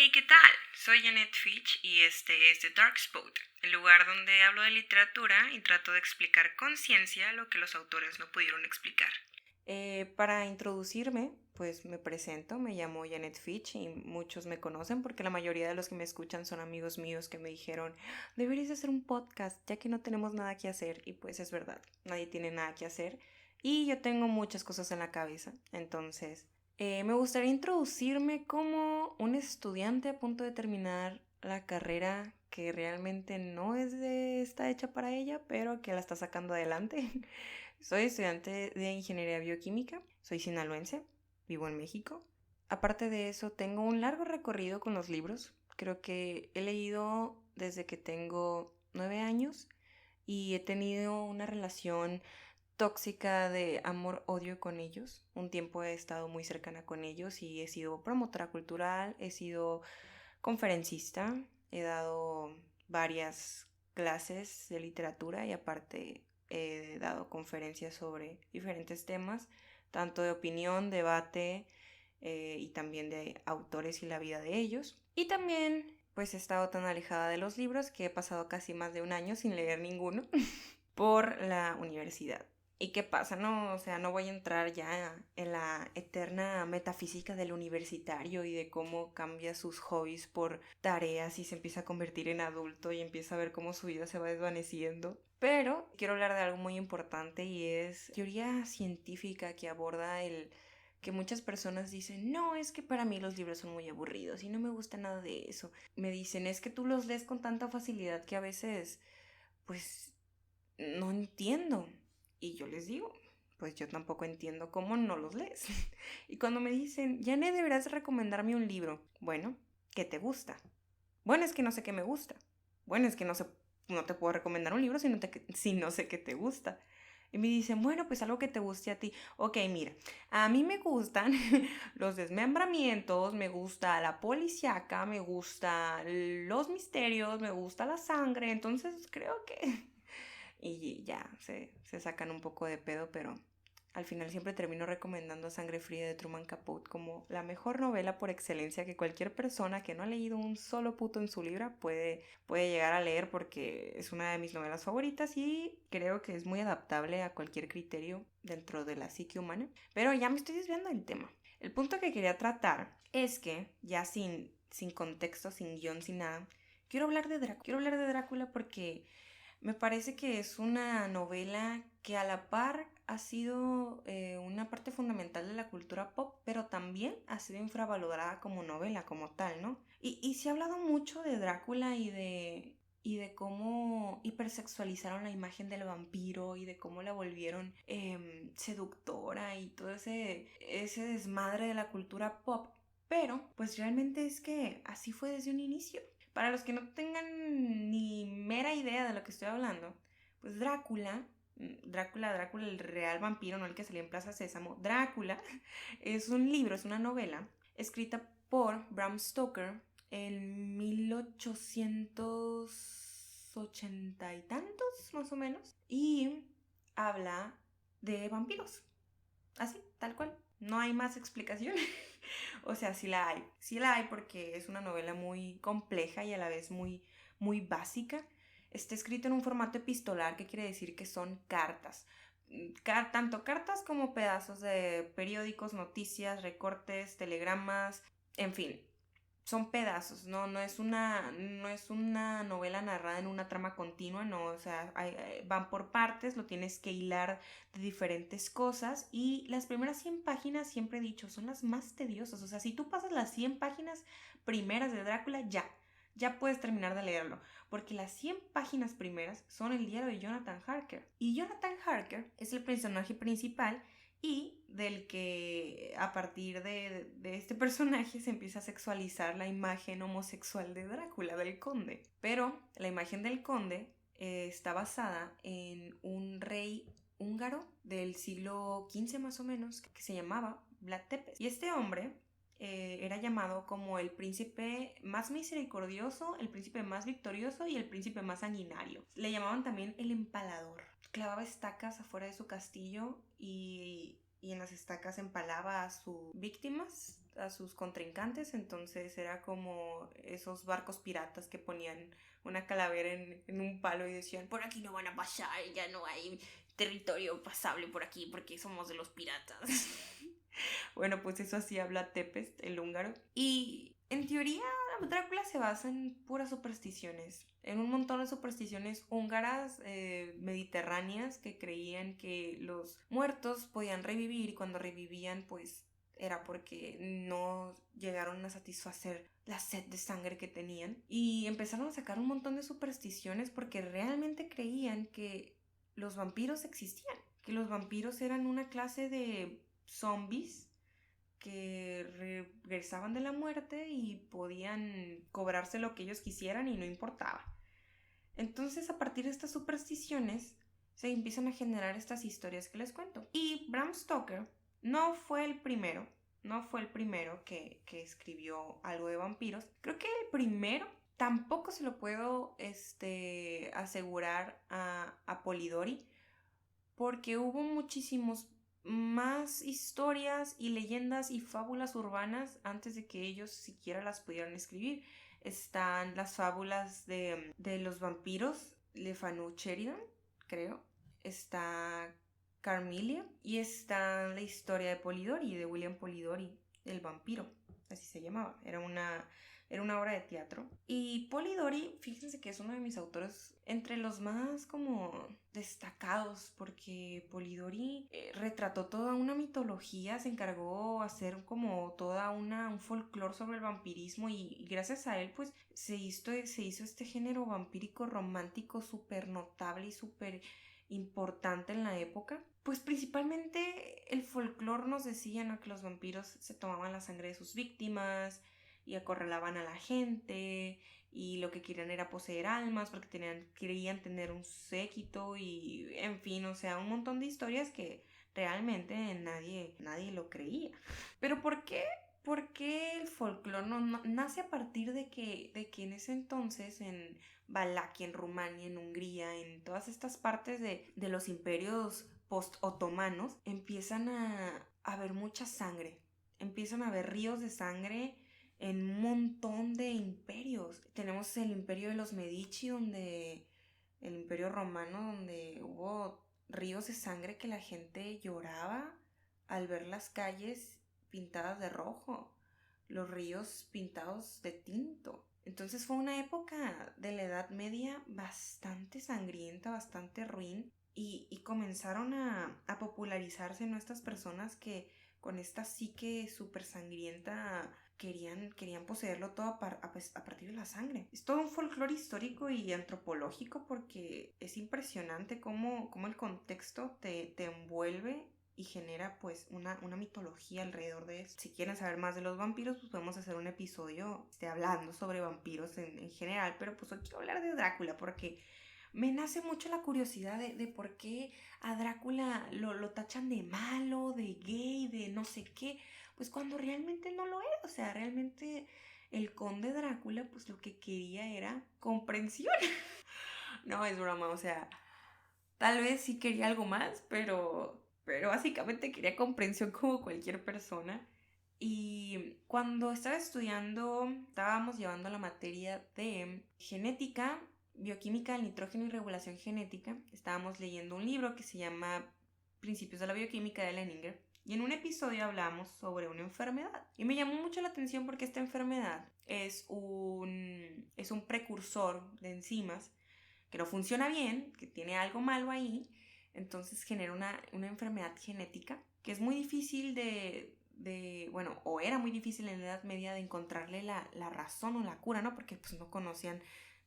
Hey, ¿qué tal? Soy Janet Fitch y este es The Dark Spot, el lugar donde hablo de literatura y trato de explicar con ciencia lo que los autores no pudieron explicar. Para introducirme, pues me presento, me llamo Janet Fitch y muchos me conocen porque la mayoría de los que me escuchan son amigos míos que me dijeron, deberías hacer un podcast ya que no tenemos nada que hacer y pues es verdad, nadie tiene nada que hacer y yo tengo muchas cosas en la cabeza, entonces me gustaría introducirme como un estudiante a punto de terminar la carrera que realmente no está hecha para ella, pero que la está sacando adelante. Soy estudiante de ingeniería bioquímica, soy sinaloense, vivo en México. Aparte de eso, tengo un largo recorrido con los libros. Creo que he leído desde que tengo 9 años y he tenido una relación tóxica de amor-odio con ellos. Un tiempo he estado muy cercana con ellos y he sido promotora cultural, he sido conferencista, he dado varias clases de literatura y aparte he dado conferencias sobre diferentes temas, tanto de opinión, debate y también de autores y la vida de ellos. Y también pues he estado tan alejada de los libros que he pasado casi más de un año sin leer ninguno por la universidad. ¿Y qué pasa? No, o sea, no voy a entrar ya en la eterna metafísica del universitario y de cómo cambia sus hobbies por tareas y se empieza a convertir en adulto y empieza a ver cómo su vida se va desvaneciendo. Pero quiero hablar de algo muy importante y es teoría científica que aborda el que muchas personas dicen, no, es que para mí los libros son muy aburridos y no me gusta nada de eso. Me dicen, es que tú los lees con tanta facilidad que a veces, pues, no entiendo. Y yo les digo, pues yo tampoco entiendo cómo no los lees. Y cuando me dicen, Janet, deberás recomendarme un libro. Bueno, ¿qué te gusta? Bueno, es que no sé qué me gusta. Bueno, es que no sé, no te puedo recomendar un libro si no sé qué te gusta. Y me dicen, bueno, pues algo que te guste a ti. Ok, mira, a mí me gustan los desmembramientos, me gusta la policíaca, me gusta los misterios, me gusta la sangre. Entonces creo que y ya se sacan un poco de pedo, pero al final siempre termino recomendando Sangre Fría de Truman Capote como la mejor novela por excelencia que cualquier persona que no ha leído un solo puto en su libro puede llegar a leer porque es una de mis novelas favoritas y creo que es muy adaptable a cualquier criterio dentro de la psique humana. Pero ya me estoy desviando del tema. El punto que quería tratar es que, ya sin contexto, sin guión, sin nada, quiero hablar de Drácula. Quiero hablar de Drácula porque me parece que es una novela que a la par ha sido una parte fundamental de la cultura pop, pero también ha sido infravalorada como novela, como tal, ¿no? Y se ha hablado mucho de Drácula y de cómo hipersexualizaron la imagen del vampiro y de cómo la volvieron seductora y todo ese desmadre de la cultura pop. Pero, pues realmente es que así fue desde un inicio. Para los que no tengan ni mera idea de lo que estoy hablando, pues Drácula, el real vampiro, no el que salió en Plaza Sésamo, Drácula es un libro, es una novela escrita por Bram Stoker en 1880 y tantos, más o menos, y habla de vampiros, así, tal cual. No hay más explicación. O sea, sí la hay. Sí la hay porque es una novela muy compleja y a la vez muy básica. Está escrito en un formato epistolar, que quiere decir que son cartas. Tanto cartas como pedazos de periódicos, noticias, recortes, telegramas, en fin, son pedazos, no es una novela narrada en una trama continua, no, o sea, van por partes, lo tienes que hilar de diferentes cosas y las primeras 100 páginas, siempre he dicho, son las más tediosas, o sea, si tú pasas las 100 páginas primeras de Drácula, ya puedes terminar de leerlo, porque las 100 páginas primeras son el diario de Jonathan Harker, y Jonathan Harker es el personaje principal y del que a partir de este personaje se empieza a sexualizar la imagen homosexual de Drácula, del conde. Pero la imagen del conde está basada en un rey húngaro del siglo XV más o menos, que se llamaba Vlad Tepes. Y este hombre era llamado como el príncipe más misericordioso, el príncipe más victorioso y el príncipe más sanguinario. Le llamaban también el empalador. Clavaba estacas afuera de su castillo y en las estacas empalaba a sus víctimas, a sus contrincantes, entonces era como esos barcos piratas que ponían una calavera en un palo y decían, por aquí no van a pasar, ya no hay territorio pasable por aquí porque somos de los piratas. Bueno, pues eso así habla Tepes, el húngaro. Y en teoría Drácula se basa en puras supersticiones, en un montón de supersticiones húngaras, mediterráneas, que creían que los muertos podían revivir y cuando revivían pues era porque no llegaron a satisfacer la sed de sangre que tenían. Y empezaron a sacar un montón de supersticiones porque realmente creían que los vampiros existían, que los vampiros eran una clase de zombies que regresaban de la muerte y podían cobrarse lo que ellos quisieran y no importaba. Entonces, a partir de estas supersticiones, se empiezan a generar estas historias que les cuento. Y Bram Stoker no fue el primero, que escribió algo de vampiros. Creo que el primero tampoco se lo puedo asegurar a Polidori, porque hubo muchísimos más historias y leyendas y fábulas urbanas antes de que ellos siquiera las pudieran escribir. Están las fábulas de los vampiros, Le Fanu Sheridan, creo. Está Carmilla y está la historia de Polidori, de William Polidori, el vampiro, así se llamaba. Era una obra de teatro. Y Polidori, fíjense que es uno de mis autores entre los más como destacados, porque Polidori retrató toda una mitología, se encargó de hacer como toda un folclore sobre el vampirismo y gracias a él pues se hizo este género vampírico romántico súper notable y súper importante en la época. Pues principalmente el folclore nos decía, ¿no?, que los vampiros se tomaban la sangre de sus víctimas y acorralaban a la gente y lo que querían era poseer almas porque querían tener un séquito y en fin, o sea, un montón de historias que realmente nadie lo creía. Pero ¿por qué? ¿Por qué el folclore nace a partir de que en ese entonces en Valaquia, en Rumania, en Hungría, en todas estas partes de los imperios post-otomanos, empiezan a haber mucha sangre, empiezan a haber ríos de sangre en un montón de imperios? Tenemos el imperio de los Medici, el imperio romano, donde hubo ríos de sangre que la gente lloraba al ver las calles pintadas de rojo, los ríos pintados de tinto. Entonces fue una época de la Edad Media bastante sangrienta, bastante ruin, y comenzaron a popularizarse nuestras personas que con esta psique súper sangrienta querían poseerlo todo a partir de la sangre. Es todo un folclore histórico y antropológico porque es impresionante cómo el contexto te envuelve y genera pues una mitología alrededor de eso. Si quieren saber más de los vampiros, pues podemos hacer un episodio hablando sobre vampiros en general, pero pues hoy quiero hablar de Drácula porque me nace mucho la curiosidad de por qué a Drácula lo tachan de malo, de gay, de no sé qué, pues cuando realmente no lo era. O sea, realmente el conde Drácula pues lo que quería era comprensión. No, es broma, o sea, tal vez sí quería algo más, pero básicamente quería comprensión como cualquier persona. Y cuando estaba estudiando, estábamos llevando la materia de genética, bioquímica del nitrógeno y regulación genética. Estábamos leyendo un libro que se llama Principios de la bioquímica de Leninger. Y en un episodio hablamos sobre una enfermedad. Y me llamó mucho la atención porque esta enfermedad es un precursor de enzimas que no funciona bien, que tiene algo malo ahí, entonces genera una enfermedad genética que es muy difícil bueno, o era muy difícil en la Edad Media de encontrarle la razón o la cura, ¿no? Porque pues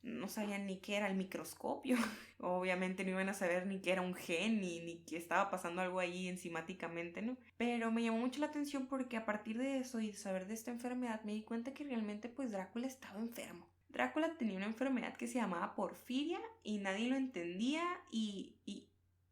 no sabían ni qué era el microscopio, obviamente no iban a saber ni qué era un gen, ni qué estaba pasando algo ahí enzimáticamente, ¿no? Pero me llamó mucho la atención porque a partir de eso y de saber de esta enfermedad me di cuenta que realmente pues Drácula estaba enfermo. Drácula tenía una enfermedad que se llamaba porfiria y nadie lo entendía y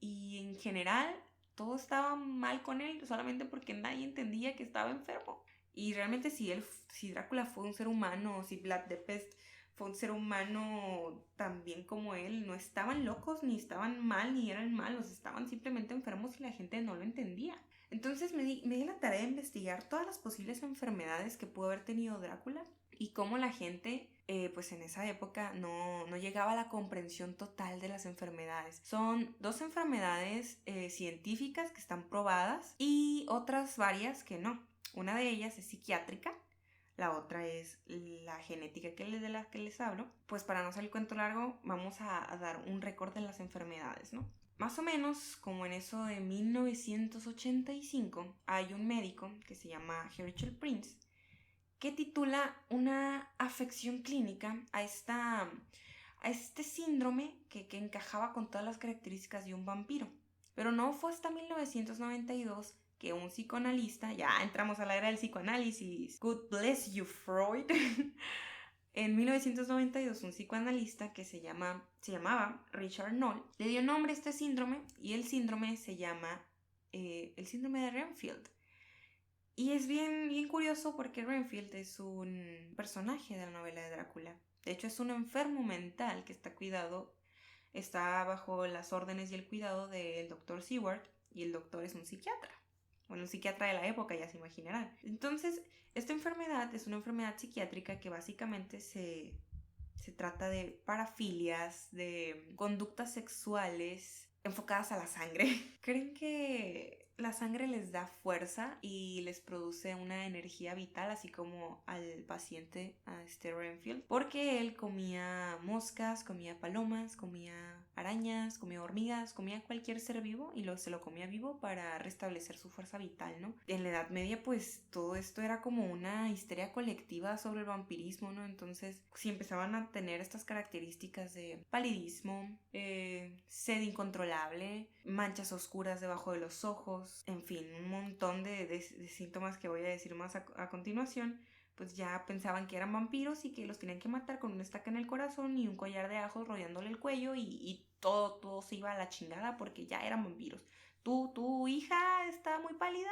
en general todo estaba mal con él solamente porque nadie entendía que estaba enfermo. Y realmente si Drácula fue un ser humano, si Vlad the Pest fue un ser humano también como él, no estaban locos, ni estaban mal, ni eran malos, estaban simplemente enfermos y la gente no lo entendía. Entonces me di la tarea de investigar todas las posibles enfermedades que pudo haber tenido Drácula y cómo la gente, pues en esa época no llegaba a la comprensión total de las enfermedades. Son dos enfermedades científicas que están probadas y otras varias que no. Una de ellas es psiquiátrica, la otra es la genética de la que les hablo. Pues para no hacer el cuento largo, vamos a dar un récord de las enfermedades, ¿no? Más o menos como en eso de 1985, hay un médico que se llama Herschel Prince que titula una afección clínica a este síndrome que encajaba con todas las características de un vampiro. Pero no fue hasta 1992 que un psicoanalista, ya entramos a la era del psicoanálisis, God bless you, Freud. En 1992, un psicoanalista que se llamaba Richard Knoll le dio nombre a este síndrome y el síndrome se llama el síndrome de Renfield. Y es bien curioso porque Renfield es un personaje de la novela de Drácula. De hecho, es un enfermo mental que está bajo las órdenes y el cuidado del doctor Seward, y el doctor es un psiquiatra. Bueno, un psiquiatra de la época, ya se imaginarán. Entonces, esta enfermedad es una enfermedad psiquiátrica que básicamente se trata de parafilias, de conductas sexuales enfocadas a la sangre. ¿Creen que la sangre les da fuerza y les produce una energía vital, así como al paciente, a este Renfield? Porque él comía moscas, comía palomas, comía arañas, comía hormigas, comía cualquier ser vivo y se lo comía vivo para restablecer su fuerza vital, ¿no? En la Edad Media, pues todo esto era como una histeria colectiva sobre el vampirismo, ¿no? Entonces, si empezaban a tener estas características de palidismo, sed incontrolable, manchas oscuras debajo de los ojos, en fin, un montón de síntomas que voy a decir más a continuación, pues ya pensaban que eran vampiros y que los tenían que matar con una estaca en el corazón y un collar de ajos rodeándole el cuello y todo se iba a la chingada porque ya eran vampiros. Tu hija está muy pálida,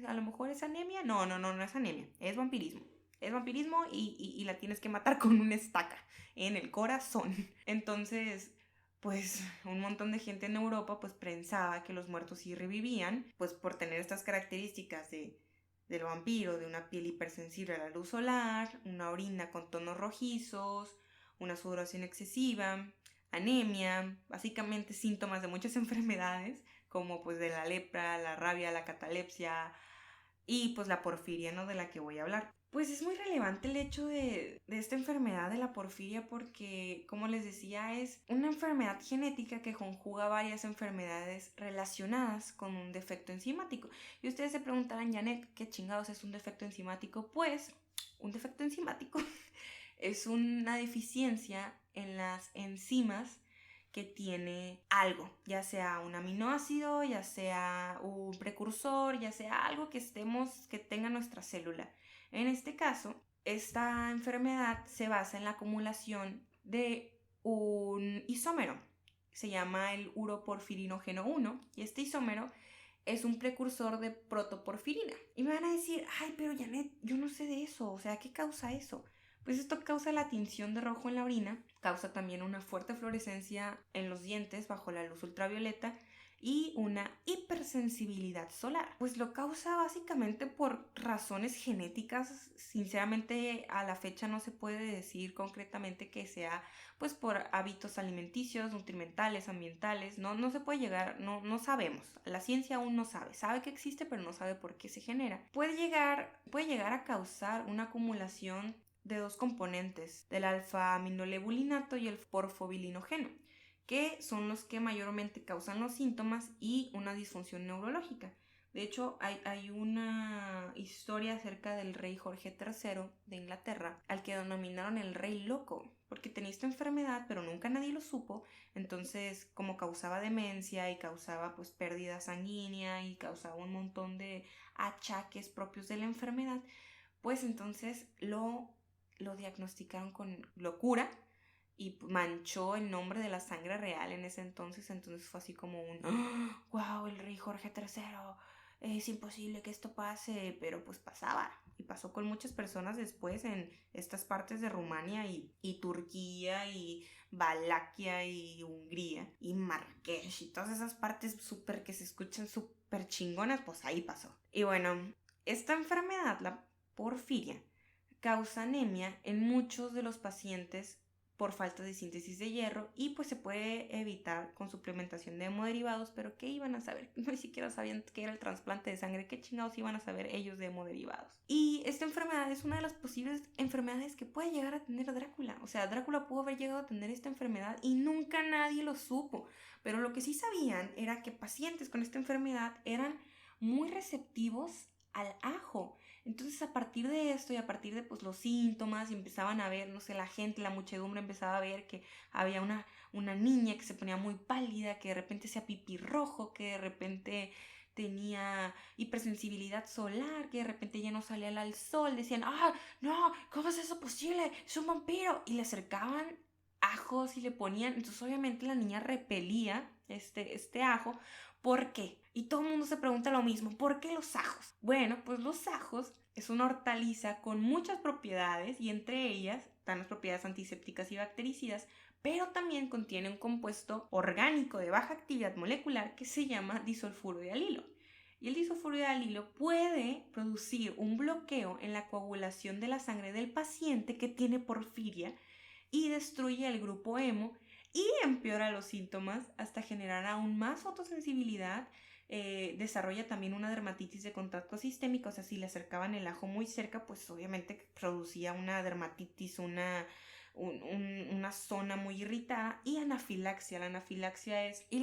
a lo mejor es anemia. No es anemia, es vampirismo. Es vampirismo y la tienes que matar con una estaca en el corazón. Entonces, pues un montón de gente en Europa pues pensaba que los muertos sí revivían, pues por tener estas características del vampiro, de una piel hipersensible a la luz solar, una orina con tonos rojizos, una sudoración excesiva, anemia, básicamente síntomas de muchas enfermedades, como pues de la lepra, la rabia, la catalepsia y pues la porfiria, ¿no? De la que voy a hablar. Pues es muy relevante el hecho de esta enfermedad de la porfiria porque, como les decía, es una enfermedad genética que conjuga varias enfermedades relacionadas con un defecto enzimático. Y ustedes se preguntarán, Janet, ¿qué chingados es un defecto enzimático? Pues un defecto enzimático es una deficiencia en las enzimas que tiene algo, ya sea un aminoácido, ya sea un precursor, ya sea algo que tenga nuestra célula. En este caso, esta enfermedad se basa en la acumulación de un isómero. Se llama el uroporfirinógeno 1 y este isómero es un precursor de protoporfirina. Y me van a decir, ay, pero Janet, yo no sé de eso, o sea, ¿qué causa eso? Pues esto causa la tinción de rojo en la orina, causa también una fuerte fluorescencia en los dientes bajo la luz ultravioleta y una hipersensibilidad solar. Pues lo causa básicamente por razones genéticas. Sinceramente, a la fecha no se puede decir concretamente que sea pues por hábitos alimenticios, nutrimentales, ambientales. No se puede llegar, no sabemos. La ciencia aún no sabe que existe, pero no sabe por qué se genera. Puede llegar a causar una acumulación de dos componentes, del alfa-aminolebulinato y el porfobilinogeno, que son los que mayormente causan los síntomas y una disfunción neurológica. De hecho, hay una historia acerca del rey Jorge III de Inglaterra, al que denominaron el rey loco, porque tenía esta enfermedad, pero nunca nadie lo supo. Entonces, como causaba demencia y causaba pues pérdida sanguínea y causaba un montón de achaques propios de la enfermedad, pues entonces lo diagnosticaron con locura y manchó el nombre de la sangre real en ese entonces. Entonces fue así como un wow, el rey Jorge III es imposible que esto pase, pero pues pasaba. Y pasó con muchas personas después en estas partes de Rumania y Turquía y Valaquia y Hungría y Marrakech y todas esas partes súper que se escuchan súper chingonas, pues ahí pasó. Y bueno, esta enfermedad, la porfiria, causa anemia en muchos de los pacientes por falta de síntesis de hierro y pues se puede evitar con suplementación de hemoderivados, pero ¿qué iban a saber? Ni siquiera sabían qué era el trasplante de sangre, ¿qué chingados iban a saber ellos de hemoderivados? Y esta enfermedad es una de las posibles enfermedades que puede llegar a tener Drácula, o sea, Drácula pudo haber llegado a tener esta enfermedad y nunca nadie lo supo, pero lo que sí sabían era que pacientes con esta enfermedad eran muy receptivos al ajo. Entonces a partir de esto y a partir de pues los síntomas y empezaban a ver, no sé, la gente, la muchedumbre empezaba a ver que había una niña que se ponía muy pálida, que de repente hacía pipí rojo, que de repente tenía hipersensibilidad solar, que de repente ya no salía al sol, decían, ¡ah, no! ¿Cómo es eso posible? ¡Es un vampiro! Y le acercaban ajos y le ponían, entonces obviamente la niña repelía este ajo. ¿Por qué? Y todo el mundo se pregunta lo mismo, ¿por qué los ajos? Bueno, pues los ajos es una hortaliza con muchas propiedades y entre ellas están las propiedades antisépticas y bactericidas, pero también contiene un compuesto orgánico de baja actividad molecular que se llama disulfuro de alilo. Y el disulfuro de alilo puede producir un bloqueo en la coagulación de la sangre del paciente que tiene porfiria y destruye el grupo hemo y empeora los síntomas hasta generar aún más fotosensibilidad. Desarrolla también una dermatitis de contacto sistémico, o sea, si le acercaban el ajo muy cerca, pues obviamente producía una dermatitis, una zona muy irritada y anafilaxia. La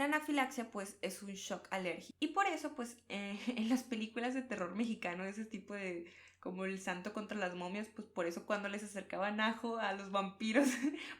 anafilaxia pues es un shock alérgico. Y por eso pues en las películas de terror mexicano, ese tipo de como el santo contra las momias, pues por eso cuando les acercaban ajo a los vampiros,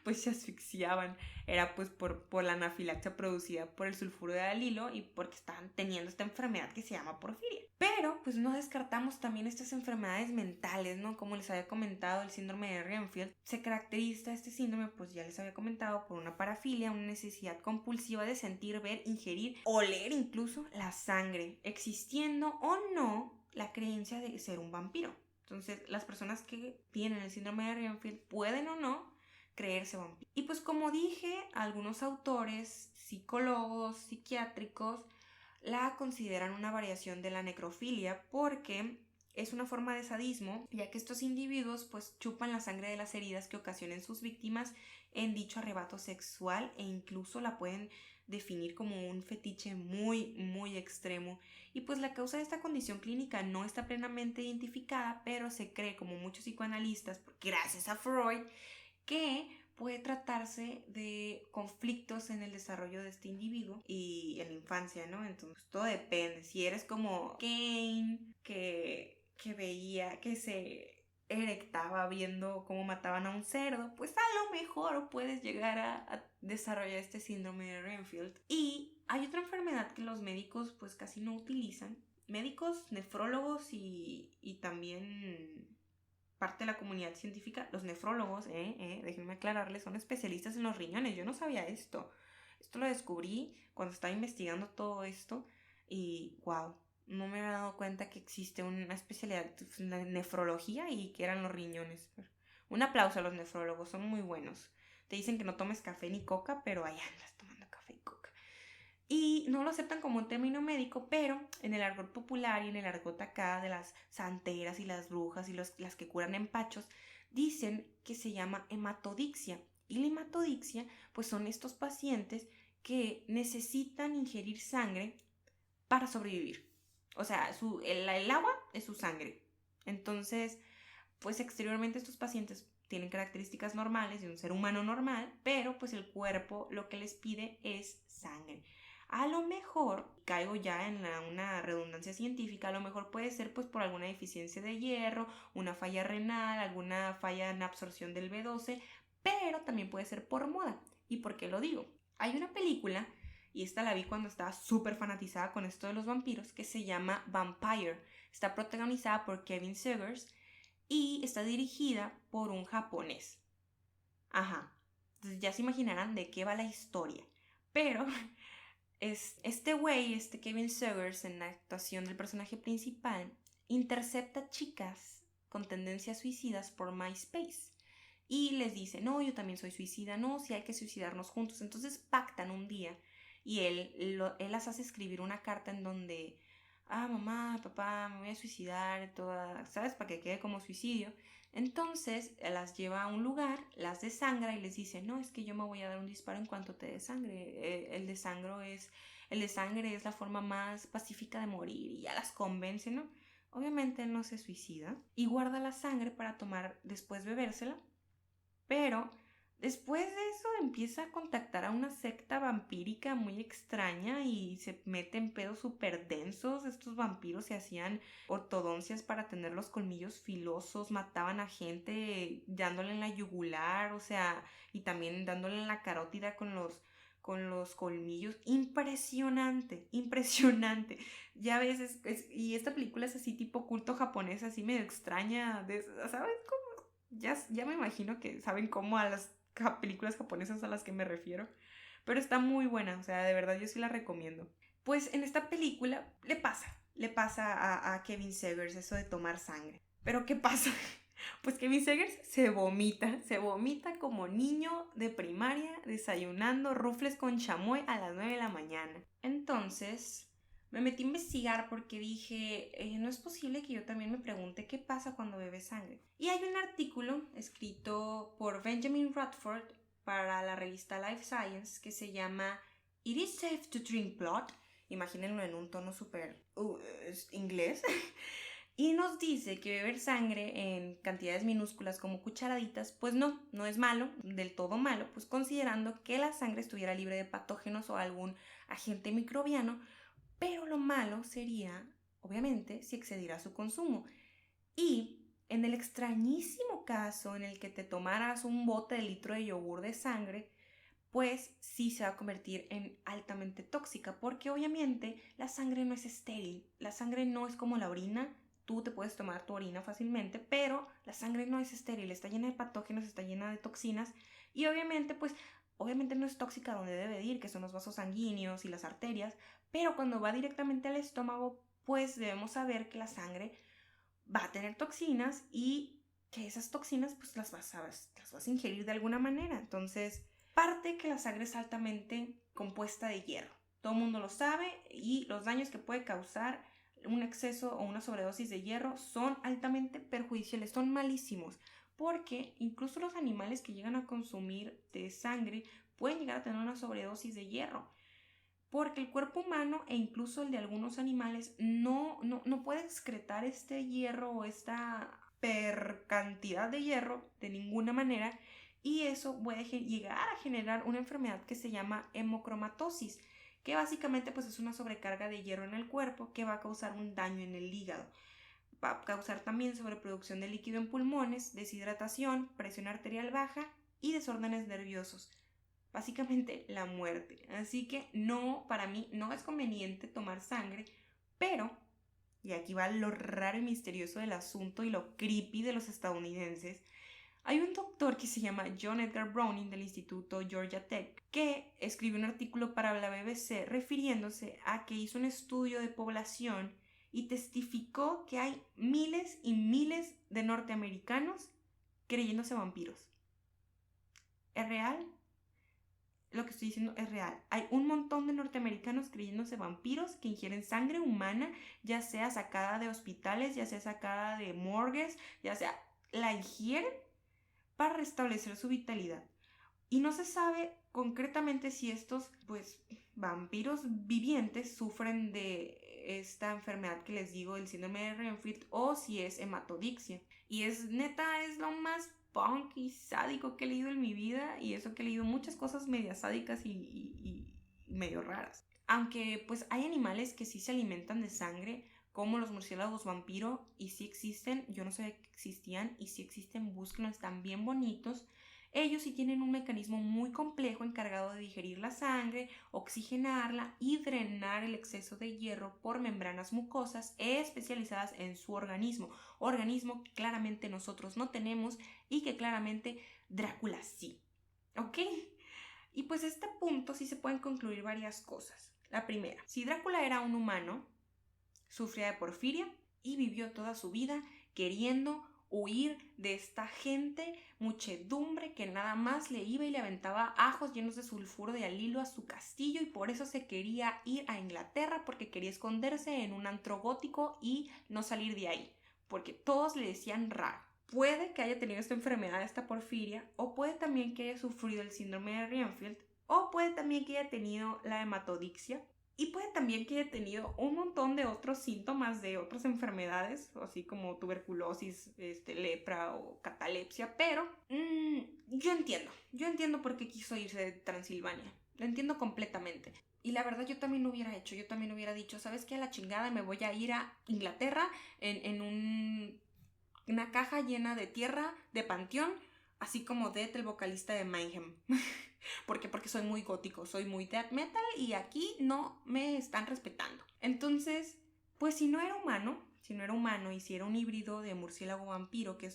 pues se asfixiaban. Era pues por la anafilaxia producida por el sulfuro de alilo y porque estaban teniendo esta enfermedad que se llama porfiria. Pero pues no descartamos también estas enfermedades mentales, ¿no? Como les había comentado, el síndrome de Renfield. Se caracteriza este síndrome, pues ya les había comentado, por una parafilia, una necesidad compulsiva de sentir, ver, ingerir, oler incluso la sangre, existiendo o no la creencia de ser un vampiro. Entonces, las personas que tienen el síndrome de Renfield pueden o no creerse vampiro. Y pues como dije, algunos autores, psicólogos, psiquiátricos, la consideran una variación de la necrofilia porque es una forma de sadismo, ya que estos individuos pues chupan la sangre de las heridas que ocasionen sus víctimas en dicho arrebato sexual e incluso la pueden definir como un fetiche muy, muy extremo. Y pues la causa de esta condición clínica no está plenamente identificada, pero se cree, como muchos psicoanalistas, gracias a Freud, que puede tratarse de conflictos en el desarrollo de este individuo y en la infancia, ¿no? Entonces todo depende. Si eres como Kane, que veía, que se erectaba viendo cómo mataban a un cerdo, pues a lo mejor puedes llegar a desarrollar este síndrome de Renfield. Y hay otra enfermedad que los médicos pues casi no utilizan. Médicos, nefrólogos y también parte de la comunidad científica, los nefrólogos, déjenme aclararles, son especialistas en los riñones. Yo no sabía esto. Esto lo descubrí cuando estaba investigando todo esto y wow, no me había dado cuenta que existe una especialidad de nefrología y que eran los riñones. Un aplauso a los nefrólogos, son muy buenos. Te dicen que no tomes café ni coca, pero ahí andas tomando café y coca. Y no lo aceptan como un término médico, pero en el argot popular y en el argot acá de las santeras y las brujas y las que curan empachos, dicen que se llama hematodixia. Y la hematodixia, pues son estos pacientes que necesitan ingerir sangre para sobrevivir. O sea, el agua es su sangre. Entonces, pues exteriormente estos pacientes tienen características normales de un ser humano normal, pero pues el cuerpo lo que les pide es sangre. A lo mejor, caigo ya en una redundancia científica, a lo mejor puede ser pues por alguna deficiencia de hierro, una falla renal, alguna falla en absorción del B12, pero también puede ser por moda. ¿Y por qué lo digo? Hay una película, y esta la vi cuando estaba súper fanatizada con esto de los vampiros, que se llama Vampire. Está protagonizada por Kevin Zegers y está dirigida por un japonés. Ajá. Entonces ya se imaginarán de qué va la historia. Pero Este güey, este Kevin Segers, en la actuación del personaje principal, intercepta chicas con tendencias suicidas por MySpace y les dice, no, yo también soy suicida, no, si hay que suicidarnos juntos. Entonces pactan un día y él las hace escribir una carta en donde, mamá, papá, me voy a suicidar, toda, ¿sabes? Para que quede como suicidio. Entonces las lleva a un lugar, las desangra y les dice, no, es que yo me voy a dar un disparo en cuanto te desangre. El desangre es la forma más pacífica de morir y ya las convence, ¿no? Obviamente él no se suicida y guarda la sangre para tomar, después bebérsela, pero después de eso empieza a contactar a una secta vampírica muy extraña y se mete en pedos súper densos. Estos vampiros se hacían ortodoncias para tener los colmillos filosos, mataban a gente dándole en la yugular, o sea, y también dándole en la carótida con los colmillos. Impresionante, impresionante. Ya ves, y esta película es así tipo culto japonés, así medio extraña, ¿sabes? Ya me imagino que saben cómo a las películas japonesas a las que me refiero. Pero está muy buena, o sea, de verdad yo sí la recomiendo. Pues en esta película le pasa a Kevin Segers eso de tomar sangre. Pero ¿qué pasa? Pues Kevin Segers se vomita como niño de primaria desayunando rufles con chamoy a las 9 de la mañana. Entonces me metí a investigar porque dije, no es posible que yo también me pregunte qué pasa cuando bebe sangre. Y hay un artículo escrito por Benjamin Radford para la revista Life Science que se llama It is safe to drink blood. Imagínenlo en un tono súper inglés. Y nos dice que beber sangre en cantidades minúsculas como cucharaditas, pues no es malo, del todo malo, pues considerando que la sangre estuviera libre de patógenos o algún agente microbiano, pero lo malo sería, obviamente, si excediera su consumo. Y en el extrañísimo caso en el que te tomaras un bote de litro de yogur de sangre, pues sí se va a convertir en altamente tóxica, porque obviamente la sangre no es estéril, la sangre no es como la orina. Tú te puedes tomar tu orina fácilmente, pero la sangre no es estéril, está llena de patógenos, está llena de toxinas y obviamente no es tóxica donde debe ir, que son los vasos sanguíneos y las arterias, pero cuando va directamente al estómago, pues debemos saber que la sangre va a tener toxinas y que esas toxinas pues las vas a ingerir de alguna manera. Entonces, parte que la sangre es altamente compuesta de hierro. Todo el mundo lo sabe y los daños que puede causar un exceso o una sobredosis de hierro son altamente perjudiciales, son malísimos, porque incluso los animales que llegan a consumir de sangre pueden llegar a tener una sobredosis de hierro, porque el cuerpo humano e incluso el de algunos animales no puede excretar este hierro o esta cantidad de hierro de ninguna manera, y eso puede llegar a generar una enfermedad que se llama hemocromatosis, que básicamente pues es una sobrecarga de hierro en el cuerpo que va a causar un daño en el hígado. Va a causar también sobreproducción de líquido en pulmones, deshidratación, presión arterial baja y desórdenes nerviosos. Básicamente la muerte. Así que no, para mí no es conveniente tomar sangre, pero, y aquí va lo raro y misterioso del asunto y lo creepy de los estadounidenses, hay un doctor que se llama John Edgar Browning del Instituto Georgia Tech que escribió un artículo para la BBC refiriéndose a que hizo un estudio de población y testificó que hay miles y miles de norteamericanos creyéndose vampiros. ¿Es real? Lo que estoy diciendo es real. Hay un montón de norteamericanos creyéndose vampiros que ingieren sangre humana, ya sea sacada de hospitales, ya sea sacada de morgues, ya sea la ingieren para restablecer su vitalidad. Y no se sabe concretamente si estos, pues, vampiros vivientes sufren de esta enfermedad que les digo, el síndrome de Renfield, o si es hematodixia. Y es lo más punk y sádico que he leído en mi vida, y eso que he leído muchas cosas medias sádicas y medio raras. Aunque pues hay animales que sí se alimentan de sangre, como los murciélagos vampiro, y sí existen, yo no sabía que existían, y sí existen, búsquenlos, están bien bonitos. Ellos sí tienen un mecanismo muy complejo encargado de digerir la sangre, oxigenarla y drenar el exceso de hierro por membranas mucosas especializadas en su organismo que claramente nosotros no tenemos y que claramente Drácula sí. ¿Ok? Y pues a este punto sí se pueden concluir varias cosas. La primera, si Drácula era un humano, sufría de porfiria y vivió toda su vida queriendo huir de esta gente, muchedumbre que nada más le iba y le aventaba ajos llenos de sulfuro de alilo a su castillo, y por eso se quería ir a Inglaterra, porque quería esconderse en un antro gótico y no salir de ahí, porque todos le decían raro. Puede que haya tenido esta enfermedad, esta porfiria, o puede también que haya sufrido el síndrome de Renfield, o puede también que haya tenido la hematodixia, y puede también que haya tenido un montón de otros síntomas de otras enfermedades, así como tuberculosis, lepra o catalepsia, pero yo entiendo por qué quiso irse de Transilvania, lo entiendo completamente. Y la verdad yo también lo hubiera hecho, yo también hubiera dicho, ¿sabes qué? A la chingada, me voy a ir a Inglaterra en una caja llena de tierra, de panteón, así como Death, el vocalista de Mayhem. Porque soy muy gótico, soy muy death metal y aquí no me están respetando. Entonces, pues si no era humano y si era un híbrido de murciélago vampiro, que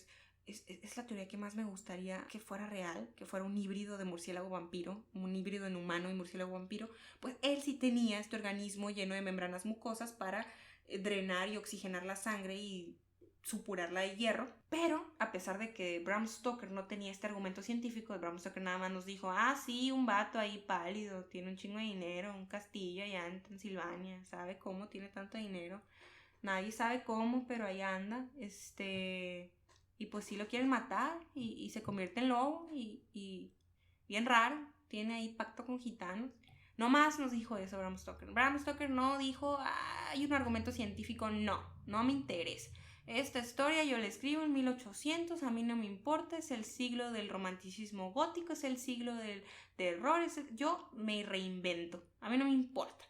es la teoría que más me gustaría que fuera real, que fuera un híbrido de murciélago vampiro, un híbrido en humano y murciélago vampiro, pues él sí tenía este organismo lleno de membranas mucosas para drenar y oxigenar la sangre y supurarla de hierro, pero a pesar de que Bram Stoker no tenía este argumento científico, Bram Stoker nada más nos dijo, sí, un vato ahí pálido, tiene un chingo de dinero, un castillo allá en Transilvania, ¿sabe cómo tiene tanto dinero? Nadie sabe cómo, pero ahí anda, y pues sí lo quieren matar y se convierte en lobo y bien raro, tiene ahí pacto con gitanos. No más nos dijo eso Bram Stoker. Bram Stoker no dijo, hay un argumento científico, no me interesa. Esta historia yo la escribo en 1800, a mí no me importa, es el siglo del romanticismo gótico, es el siglo del terror, yo me reinvento, a mí no me importa.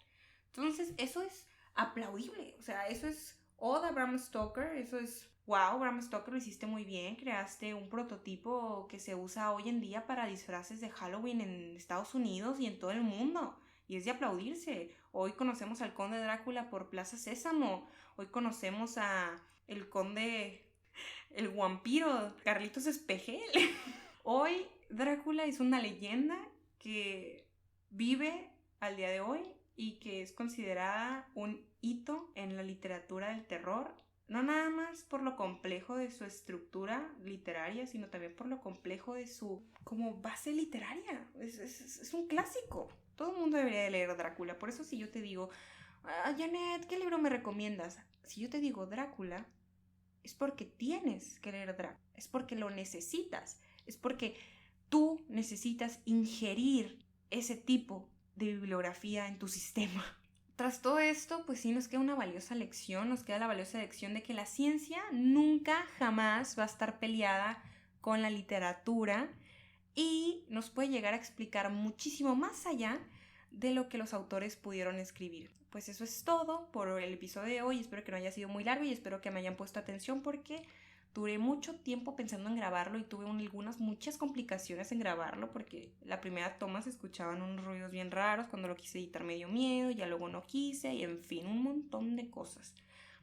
Entonces eso es aplaudible, o sea, eso es oda Bram Stoker, eso es wow, Bram Stoker, lo hiciste muy bien, creaste un prototipo que se usa hoy en día para disfraces de Halloween en Estados Unidos y en todo el mundo. Y es de aplaudirse. Hoy conocemos al conde Drácula por Plaza Sésamo. Hoy conocemos a el conde, el vampiro, Carlitos Espejel. Hoy Drácula es una leyenda que vive al día de hoy y que es considerada un hito en la literatura del terror. No nada más por lo complejo de su estructura literaria, sino también por lo complejo de su como base literaria. Es un clásico. Todo el mundo debería de leer Drácula. Por eso si yo te digo, Janet, ¿qué libro me recomiendas? Si yo te digo Drácula, es porque tienes que leer Drácula. Es porque lo necesitas. Es porque tú necesitas ingerir ese tipo de bibliografía en tu sistema. Tras todo esto, pues sí nos queda una valiosa lección, nos queda la valiosa lección de que la ciencia nunca jamás va a estar peleada con la literatura y nos puede llegar a explicar muchísimo más allá de lo que los autores pudieron escribir. Pues eso es todo por el episodio de hoy, espero que no haya sido muy largo y espero que me hayan puesto atención porque duré mucho tiempo pensando en grabarlo y tuve muchas complicaciones en grabarlo porque la primera toma se escuchaban unos ruidos bien raros, cuando lo quise editar me dio miedo, ya luego no quise y en fin, un montón de cosas.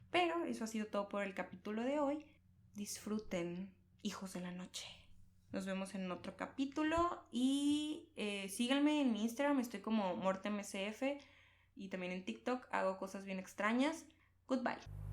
Pero eso ha sido todo por el capítulo de hoy. Disfruten, hijos de la noche. Nos vemos en otro capítulo y síganme en mi Instagram, estoy como mortemsf y también en TikTok hago cosas bien extrañas. Goodbye.